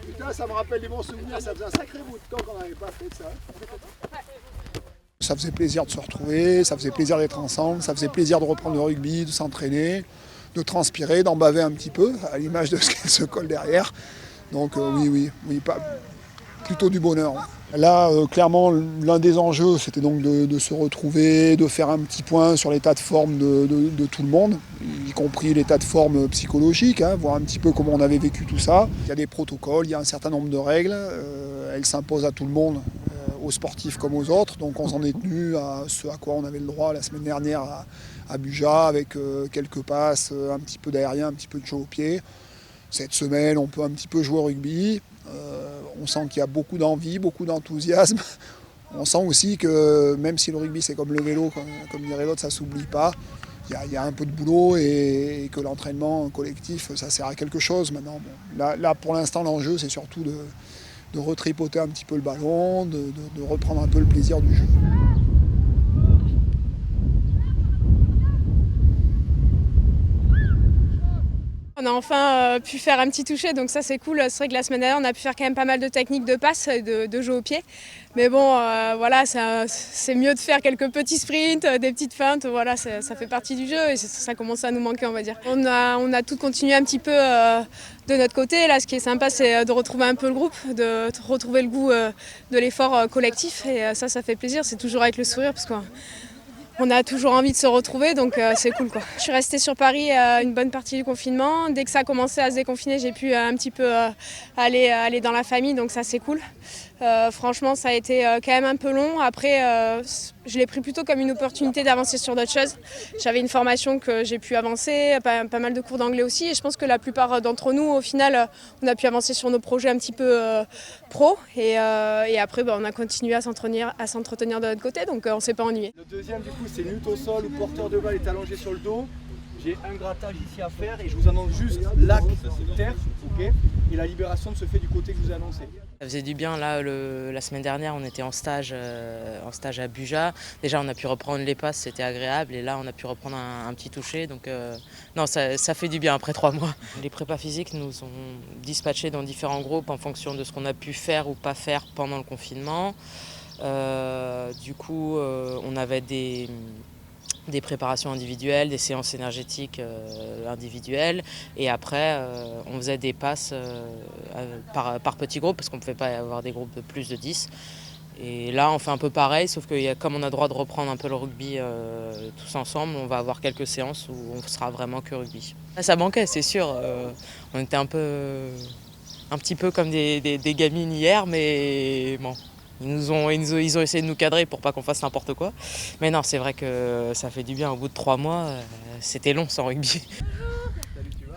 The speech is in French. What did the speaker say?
Putain, ça me rappelle des bons souvenirs, ça faisait un sacré bout de temps qu'on n'avait pas fait ça. Ça faisait plaisir de se retrouver, ça faisait plaisir d'être ensemble, ça faisait plaisir de reprendre le rugby, de s'entraîner, de transpirer, d'en baver un petit peu, à l'image de ce qu'elle se colle derrière. Donc oui, plutôt du bonheur. Là, clairement, l'un des enjeux, c'était donc de se retrouver, de faire un petit point sur l'état de forme de tout le monde, y compris l'état de forme psychologique, voir un petit peu comment on avait vécu tout ça. Il y a des protocoles, il y a un certain nombre de règles, elles s'imposent à tout le monde, aux sportifs comme aux autres. Donc on s'en est tenu à ce à quoi on avait le droit la semaine dernière à Buja, avec quelques passes, un petit peu d'aérien, un petit peu de jeu au pied. Cette semaine, on peut un petit peu jouer au rugby. On sent qu'il y a beaucoup d'envie, beaucoup d'enthousiasme. On sent aussi que même si le rugby c'est comme le vélo, comme dirait l'autre, ça ne s'oublie pas. Il y a un peu de boulot et que l'entraînement collectif, ça sert à quelque chose maintenant. Bon, là, pour l'instant, l'enjeu, c'est surtout de retripoter un petit peu le ballon, de reprendre un peu le plaisir du jeu. On a enfin pu faire un petit toucher, donc ça c'est cool. C'est vrai que la semaine dernière on a pu faire quand même pas mal de techniques de passe, de jeu au pied. Mais bon, voilà, c'est mieux de faire quelques petits sprints, des petites feintes, voilà, ça fait partie du jeu et ça commence à nous manquer, on va dire. On a tout continué un petit peu de notre côté. Là, ce qui est sympa, c'est de retrouver un peu le groupe, de retrouver le goût de l'effort collectif et ça fait plaisir. C'est toujours avec le sourire parce qu'on a toujours envie de se retrouver, donc c'est cool quoi. Je suis restée sur Paris une bonne partie du confinement. Dès que ça a commencé à se déconfiner, j'ai pu un petit peu aller dans la famille, donc ça c'est cool. Franchement, ça a été quand même un peu long. Après, je l'ai pris plutôt comme une opportunité d'avancer sur d'autres choses. J'avais une formation que j'ai pu avancer, pas mal de cours d'anglais aussi. Et je pense que la plupart d'entre nous, au final, on a pu avancer sur nos projets un petit peu pro. Et après, on a continué à s'entretenir de notre côté, donc on ne s'est pas ennuyé. Le deuxième, du coup, c'est lutte au sol où le porteur de balle est allongé sur le dos. J'ai un grattage ici à faire et je vous annonce juste lac, terre, ok, et la libération se fait du côté que je vous ai annoncé. Ça faisait du bien, là, la semaine dernière, on était en stage à Buja. Déjà, on a pu reprendre les passes, c'était agréable. Et là, on a pu reprendre un petit toucher. Donc, non, ça fait du bien après 3 mois. Les prépas physiques nous ont dispatchés dans différents groupes en fonction de ce qu'on a pu faire ou pas faire pendant le confinement. Du coup, on avait des préparations individuelles, des séances énergétiques individuelles et après on faisait des passes par petits groupes parce qu'on ne pouvait pas avoir des groupes de plus de 10 et là on fait un peu pareil sauf que comme on a droit de reprendre un peu le rugby tous ensemble, on va avoir quelques séances où on sera vraiment que rugby. Là, ça manquait, c'est sûr, on était un petit peu comme des gamines hier, mais bon. Ils ont essayé de nous cadrer pour pas qu'on fasse n'importe quoi. Mais non, c'est vrai que ça fait du bien. Au bout de 3 mois, c'était long sans rugby. Salut, tu vas ?